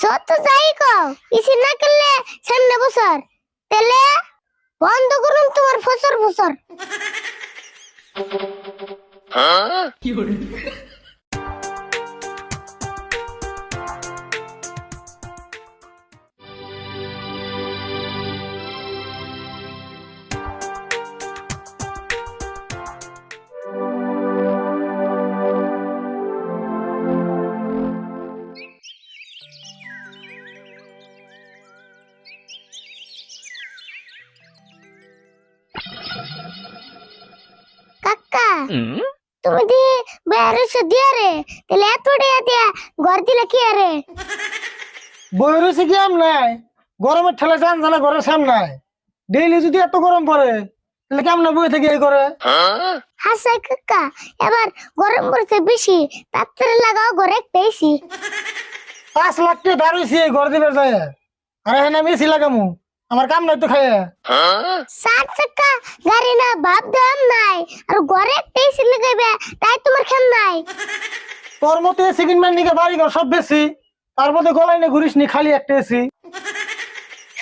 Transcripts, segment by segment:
যত যাই কও ইসি না করলে সামনে বছর তেলে বন্ধ করুন তোমার ফসর ফসর। কাকা তুমি দি বেরসে দিয়া রে তেলে এত দিয়া ঘর দিলে কি রে? বইরেছে কি আম নাই, গরমের ঠেলে যান জানা ঘরের সামনে ডেইলি যদি এত গরম পড়ে তাহলে কেমন বই থেকে এই করে? হাসাই কাকা এবার গরম পড়ছে বেশি তাড়াতাড়ি লাগাও ঘরে পেয়েছি। 5 লাখ টাকা ধার হইছে এই ঘর দিবার যায়, আর এখানে আমি এসি লাগামু, আমার কাম নাই তো খাইয়া। 7 চাকা গাড়ি না ভাব দাম নাই আর ঘরে পেয়েছি লাগাইবে তাই তোমার খেম নাই। তোর মতো এসি কিনবার নিকে বাড়ি ঘর সব বেশি, তার মধ্যে গলায় নিয়ে ঘুরিস নি খালি একটা এসি।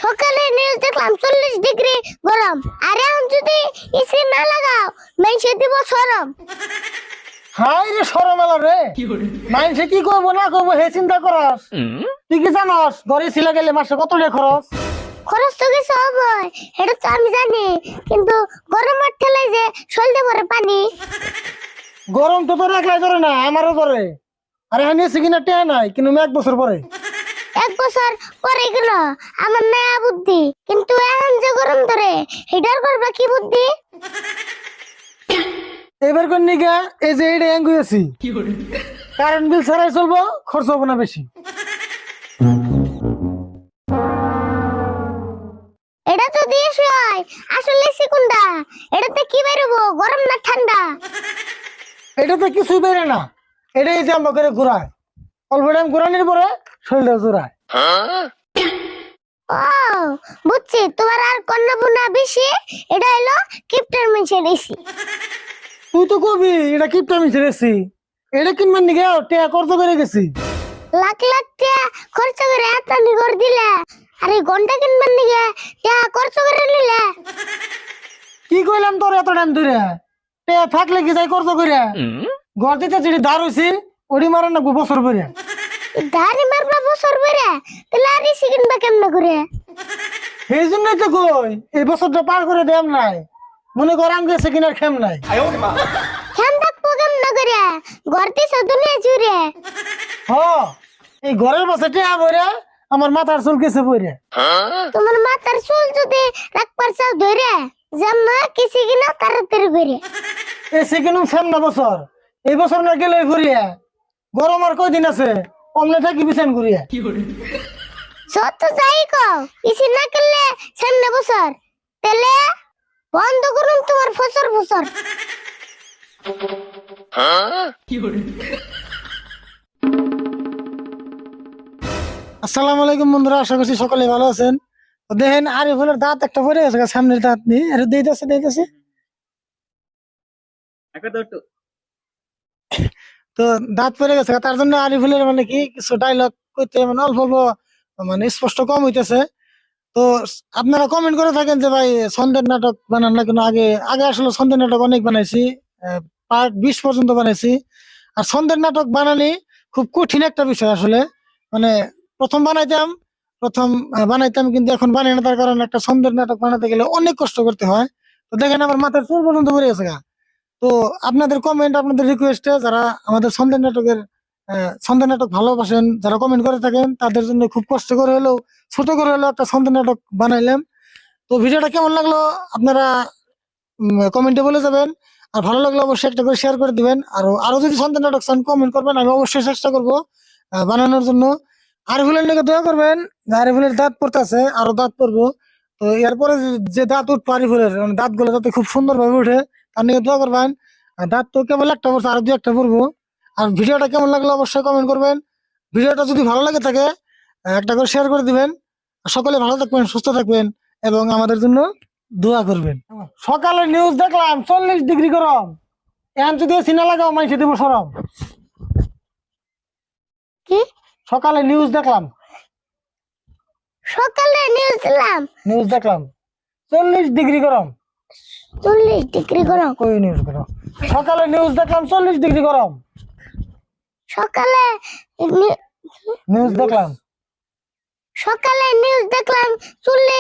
সকালে নিউজ দেখলাম 40 ডিগ্রি গরম, আর এখন যদি এসি না লাগাও মেনসে দিব শরম। হাই রে সরমেলা রে, মাইনসে কি করবো না করবো হে চিন্তা করস? তুই কি জানস ঘরে এসি লাগাইলে মাসে কত টাকা খরচ? খরচ তো কিছু হবে এটা তো আমি জানি, কিন্তু গরমের ঠেলায় যে সলতে পরে পানি। গরম তো তোর একলাই ধরে না, আমারও ধরে। আর এখানে এসি কিনা টেয়া নাই, কিন্তু 1 বছর পরে। 1 বছর পরে গেল আমার নয়া বুদ্ধি, কিন্তু এখন যে গরম ধরে হিটার করবা কি বুদ্ধি? এবার কোন নিগা এই যে এটা এঙ্গু এসি কারেন্ট বিল ছাড়াই চলবো, খরচ হবো না বেশি। এটা তো দিয়েছ আসলে সিকুন্ডা, এটাতে কি বেরোবো গরম না ঠান্ডা? এটাতে কিছুই বেরে না, এটাই যে আমরা করে ঘুরায়, অল্প টাইম ঘুরানির পরে শরীরটা জোড়ায়। ও বুঝছি, তোমার আর কন্যা বুনা বেশি, এটা হলো কিপ্টার মেশিন এসি। তুই তো কবি এটা কিপটা মিছে এসি, এটা কিনবার নিগে টেয়া খরচ করে গেছি। লাখ লাখ টাকা খরচ করে এত ঘর দিলে, আর এই ঘন্টা কিনবার নিগে টাকা খরচ করে নিলে। কি কইলাম তোর এত টাইম ধরে, টেয়া থাকলে কি যাই খরচ করে? ঘর দিতে যেটি ধার হইছি ওটি মারেন না বছর পরে। ধারে মারবা বছর বেড়ে তাহলে আর এসি কিনবা কেমনে করে? এই জন্যই তো কই এই বছরটা পার করে দেম নাই, মনে কর আমি গেছে কিনার খেম নাই। খেম থাকবো কেমনে করে? ঘর দিছে দুনিয়া জুড়ে। হ এই ঘরের পাশে টেয়া বইরে আমার মাথার চুল কেছে বইরে। তোমার মাথার চুল যদি রাখবার চাও ধরে জামা কিসি কিনা তাড়াতাড়ি করে। এসে কিনুম সামনে বছর, এই বছর না গেলে ঘুরিয়া গরম আর কয়দিন আছে, অমনে থাকি বিছান ঘুরিয়া। যত যাই কও এসি না করলে সামনে বছর তেলে বন্ধ করুন তোমার ফসর ফসর। আসসালামু আলাইকুম বন্ধুরা, আশা করছি সকলে ভালো আছেন। তো দেখেন আরিফুলের দাঁত একটা পড়ে গেছে, সামনের দাঁত নিয়ে এটা দিতেছে। তো দাঁত পড়ে গেছে, তার জন্য আরিফুলের মানে কি কিছু ডায়লগ করতে মানে অল্প অল্প মানে স্পষ্ট কম হইতেছে। তো আপনারা কমেন্ট করে থাকেন যে ভাই ছন্দের নাটক বানান না কেন। আগে আগে আসলে ছন্দের নাটক অনেক বানাইছি, পার্ট 20 পর্যন্ত বানাইছি। আর ছন্দের নাটক বানানি খুব কঠিন একটা বিষয় আসলে, মানে প্রথম বানাইতাম কিন্তু এখন বানাই না, তার কারণ একটা ছন্দের নাটক বানাতে গেলে অনেক কষ্ট করতে হয়। তো দেখেন আমার মাথার চুল পর্যন্ত পড়ে গেছে গা। তো আপনাদের কমেন্ট, আপনাদের রিকোয়েস্টে যারা আমাদের ছন্দের নাটক ভালোবাসেন, যারা কমেন্ট করে থাকেন, তাদের জন্য খুব কষ্ট করে হলেও ছোট করে হলেও একটা ছন্দের নাটক বানাইলাম। তো ভিডিওটা কেমন লাগলো আপনারা কমেন্টে বলে যাবেন, আর ভালো লাগলে অবশ্যই একটা করে শেয়ার করে দিবেন। আরো যদি ছন্দের নাটক চান কমেন্ট করবেন, আমি অবশ্যই চেষ্টা করবো বানানোর জন্য। আরিফুলের নাকি দয়া করবেন, আরিফুলের দাঁত পড়তেছে, আরো দাঁত পড়বো। তো এরপরে যে দাঁত উঠবো আরিফুলের, দাঁত গুলো যাতে খুব সুন্দর ভাবে উঠে তার নিয়ে দোয়া করবেন। আর দাঁত তো কেবল একটা পড়ছে, আরো 2-1টা পড়বো। আর ভিডিওটা কেমন লাগলো অবশ্যই কমেন্ট করবেন। ভিডিওটা যদি ভালো লাগে থাকে একটা করে শেয়ার করে দিবেন। সকলে ভালো থাকবেন, সুস্থ থাকবেন এবং আমাদের জন্য দোয়া করবেন। সকালে নিউজ দেখলাম 40 ডিগ্রি গরম, এখন যদি এসি না লাগাও মাইসে দিব সরম। কি সকালে নিউজ দেখলাম সকালে নিউজ দিলাম নিউজ দেখলাম 40 ডিগ্রি গরম। 40 ডিগ্রি গরম। কই নিউজ গরম? সকালে নিউজ দেখলাম 40 ডিগ্রি গরম। সকালে নি- নিউজ দেখলাম সকালে নিউজ দেখলাম 40